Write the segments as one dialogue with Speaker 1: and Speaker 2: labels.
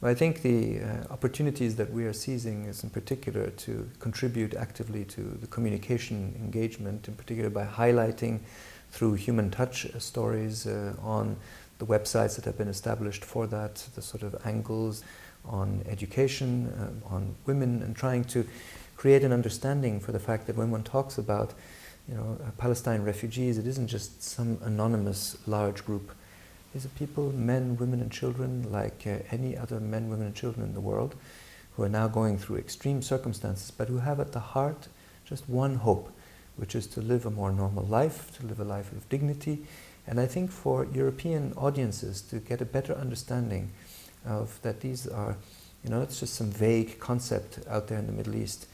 Speaker 1: Well, I think the opportunities that we are seizing is in particular to contribute actively to the communication engagement, in particular by highlighting through human touch stories on the websites that have been established for that, the sort of angles on education, on women, and trying to create an understanding for the fact that when one talks about Palestine refugees, it isn't just some anonymous large group. These are people, men, women and children, like any other men, women and children in the world, who are now going through extreme circumstances, but who have at the heart just one hope, which is to live a more normal life, to live a life of dignity. And I think for European audiences to get a better understanding of that these are, it's just some vague concept out there in the Middle East.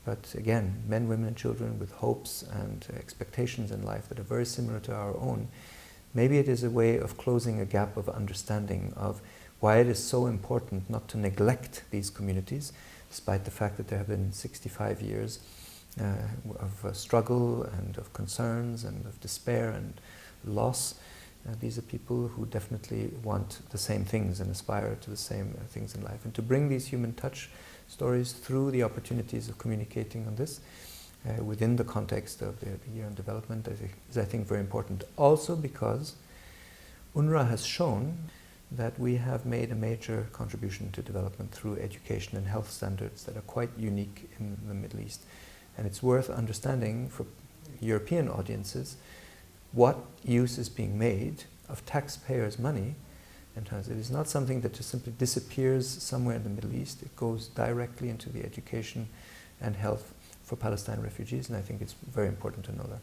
Speaker 1: But again, men, women and children with hopes and expectations in life that are very similar to our own. Maybe it is a way of closing a gap of understanding of why it is so important not to neglect these communities, despite the fact that there have been 65 years of struggle and of concerns and of despair and loss. These are people who definitely want the same things and aspire to the same things in life. And to bring these human touch stories through the opportunities of communicating on this within the context of the Year in Development is, I think, very important. Also because UNRWA has shown that we have made a major contribution to development through education and health standards that are quite unique in the Middle East. And it's worth understanding for European audiences what use is being made of taxpayers' money. And it is not something that just simply disappears somewhere in the Middle East. It goes directly into the education and health for Palestine refugees, and I think it's very important to know that.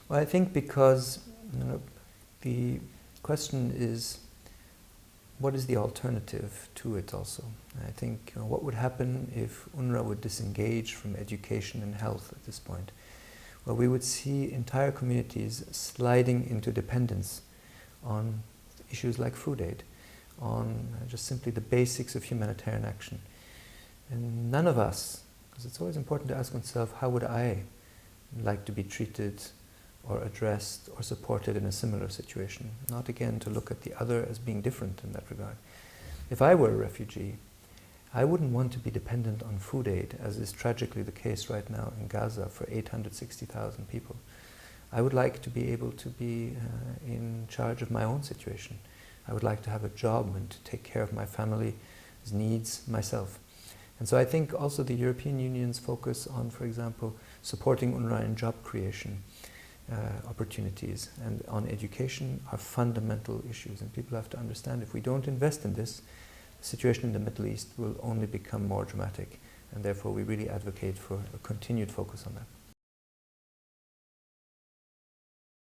Speaker 1: Well, I think because the question is, what is the alternative to it also? I think what would happen if UNRWA would disengage from education and health at this point? Well, we would see entire communities sliding into dependence on issues like food aid, on just simply the basics of humanitarian action. And none of us, because it's always important to ask oneself, how would I like to be treated or addressed or supported in a similar situation? Not again to look at the other as being different in that regard. If I were a refugee, I wouldn't want to be dependent on food aid, as is tragically the case right now in Gaza for 860,000 people. I would like to be able to be in charge of my own situation. I would like to have a job and to take care of my family's needs myself. And so I think also the European Union's focus on, for example, supporting UNRWA in job creation opportunities and on education are fundamental issues. And people have to understand, if we don't invest in this, the situation in the Middle East will only become more dramatic. And therefore we really advocate for a continued focus on that.